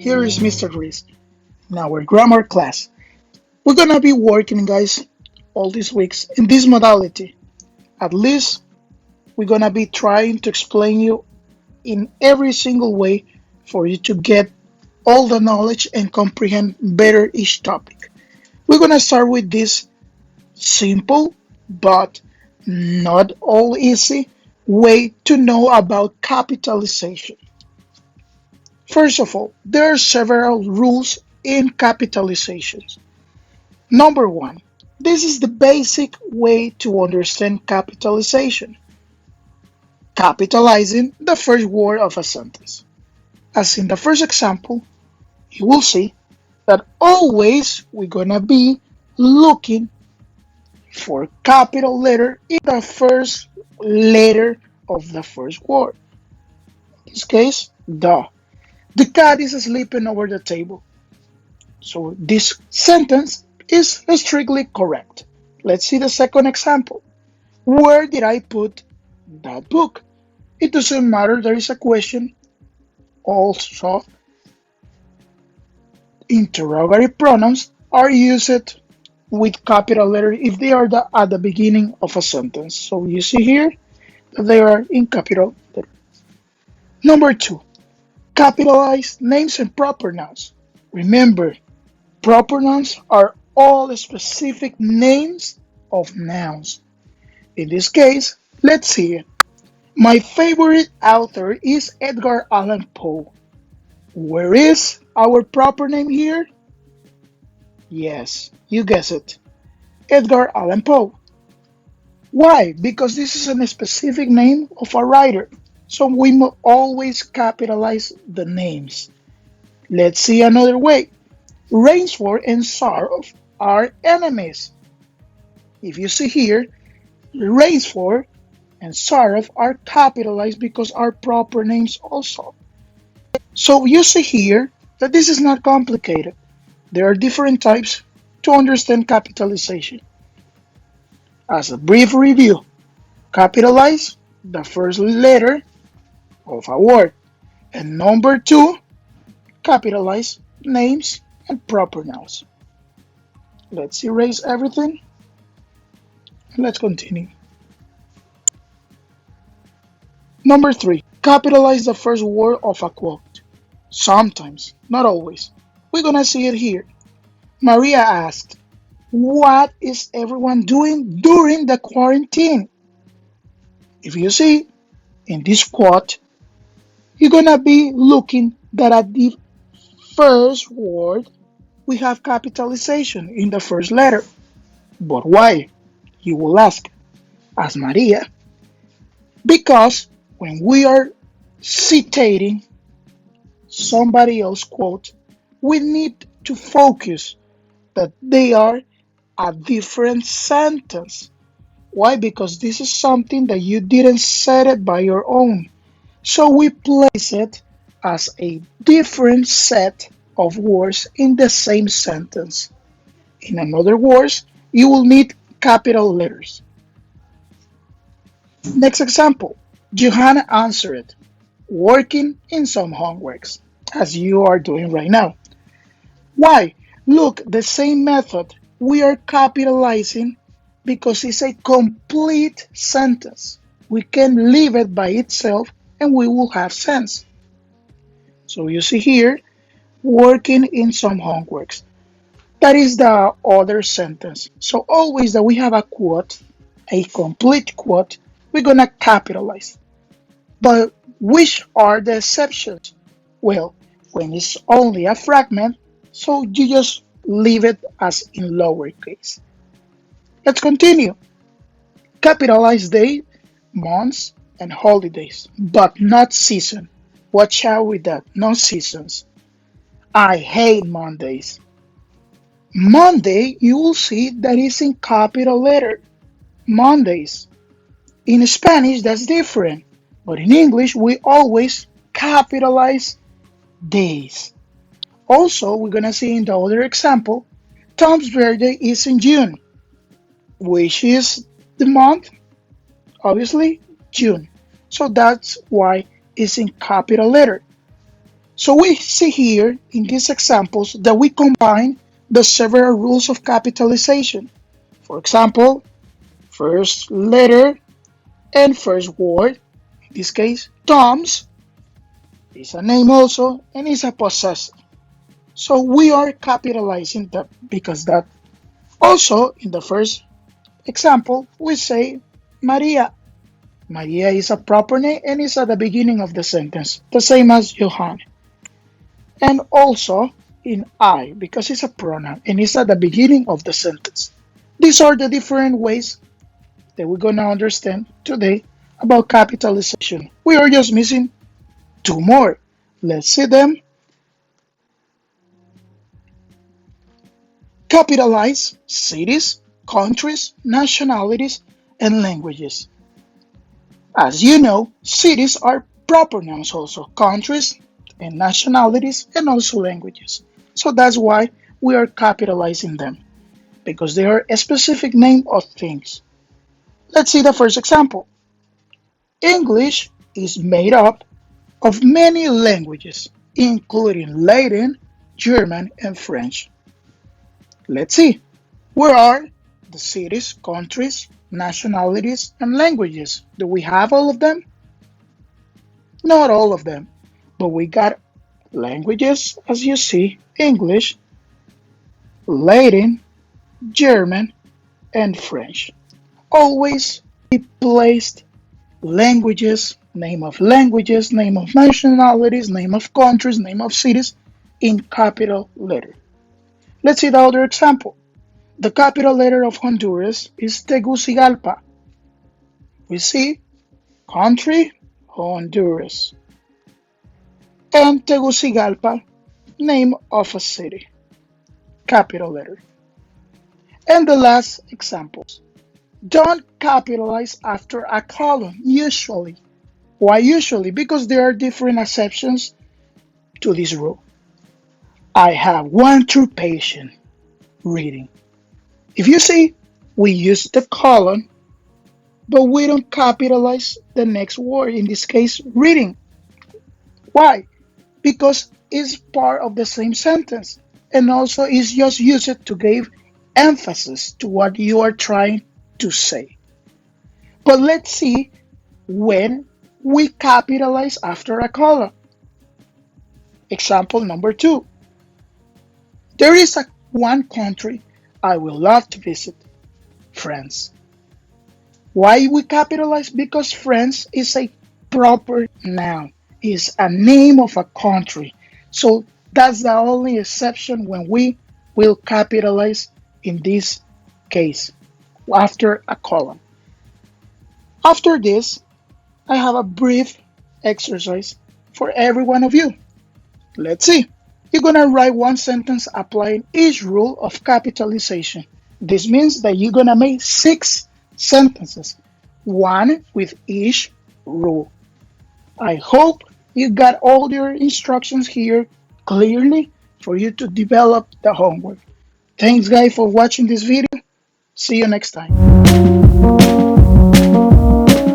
here is Mr. Reese in our grammar class. We're gonna be working, guys, all these weeks in this modality. At least we're gonna be trying to explain you in every single way for you to get all the knowledge and comprehend better each topic. We're gonna start with this simple but not all easy way to know about capitalization. First of all, there are several rules in capitalizations. Number one, this is the basic way to understand capitalization. Capitalizing the first word of a sentence. As in the first example, you will see that always we're gonna be looking for capital letter in the first letter of the first word. In this case, the. The cat is sleeping over the table. So this sentence is strictly correct. Let's see the second example. Where did I put that book? It doesn't matter, there is a question. Also, interrogative pronouns are used with capital letter if they are at the beginning of a sentence. So you see here that they are in capital letter. Number two, capitalize names and proper nouns. Remember, proper nouns are all specific names of nouns. In this case, let's see it. My favorite author is Edgar Allan Poe. Where is our proper name here? Yes, you guessed it. Edgar Allan Poe. Why? Because this is a specific name of a writer. So we must always capitalize the names. Let's see another way. Rainsford and Sarov are enemies. If you see here, Rainsford and Sarov are capitalized because are proper names also. So you see here that this is not complicated. There are different types to understand capitalization. As a brief review, capitalize the first letter of a word. And number two, capitalize names and proper nouns. Let's erase everything. Let's continue. Number three, capitalize the first word of a quote. Sometimes, not always. We're gonna see it here. Maria asked, what is everyone doing during the quarantine? If you see in this quote, you're gonna be looking that at the first word we have capitalization in the first letter. But why? You will ask, as Maria, because when we are citating somebody else quote, we need to focus that they are a different sentence. Why? Because this is something that you didn't set it by your own. So we place it as a different set of words in the same sentence. In other words, you will need capital letters. Next example, Johanna answered, working in some homeworks, as you are doing right now. Why? Look, the same method. We are capitalizing because it's a complete sentence. We can leave it by itself and we will have sense. So you see here, working in some homeworks. That is the other sentence. So always that we have a quote, a complete quote, we're gonna capitalize. But which are the exceptions? Well, when it's only a fragment, so you just leave it as in lowercase. Let's continue. Capitalize day, months, and holidays, but not season. Watch out with that, no seasons. I hate Mondays. Monday, you will see that is in capital letter. Mondays. In Spanish, that's different. But in English, we always capitalize days. Also, we're gonna see in the other example, Tom's birthday is in June, which is the month, obviously, June. So that's why it's in capital letter. So we see here in these examples that we combine the several rules of capitalization. For example, first letter and first word. In this case, Tom's is a name also and is a possessive. So we are capitalizing that because that. Also, in the first example, we say Maria. Maria is a proper name and is at the beginning of the sentence, the same as Johann. And also in I, because it's a pronoun and it's at the beginning of the sentence. These are the different ways that we're going to understand today about capitalization. We are just missing two more. Let's see them. Capitalize cities, countries, nationalities, and languages. As you know, cities are proper nouns also, countries and nationalities and also languages. So that's why we are capitalizing them, because they are a specific name of things. Let's see the first example. English is made up of many languages, including Latin, German, and French. Let's see. Where are the cities, countries, nationalities, and languages? Do we have all of them? Not all of them, but we got languages, as you see: English, Latin, German, and French. Always be placed languages, name of nationalities, name of countries, name of cities in capital letter. Let's see the other example. The capital letter of Honduras is Tegucigalpa. We see country, Honduras, and Tegucigalpa, name of a city, capital letter. And the last examples. Don't capitalize after a colon, usually. Why usually? Because there are different exceptions to this rule. I have one true patient reading. If you see, we use the colon, but we don't capitalize the next word, in this case, reading. Why? Because it's part of the same sentence, and also it's just used to give emphasis to what you are trying to say. But let's see when we capitalize after a colon. Example number 2. There is one country I would love to visit, France. Why we capitalize? Because France is a proper noun, is a name of a country. So that's the only exception when we will capitalize in this case after a colon. After this, I have a brief exercise for every one of you. Let's see. You're going to write one sentence applying each rule of capitalization. This means that you're going to make 6 sentences, one with each rule. I hope you got all your instructions here clearly for you to develop the homework. Thanks, guys, for watching this video. See you next time.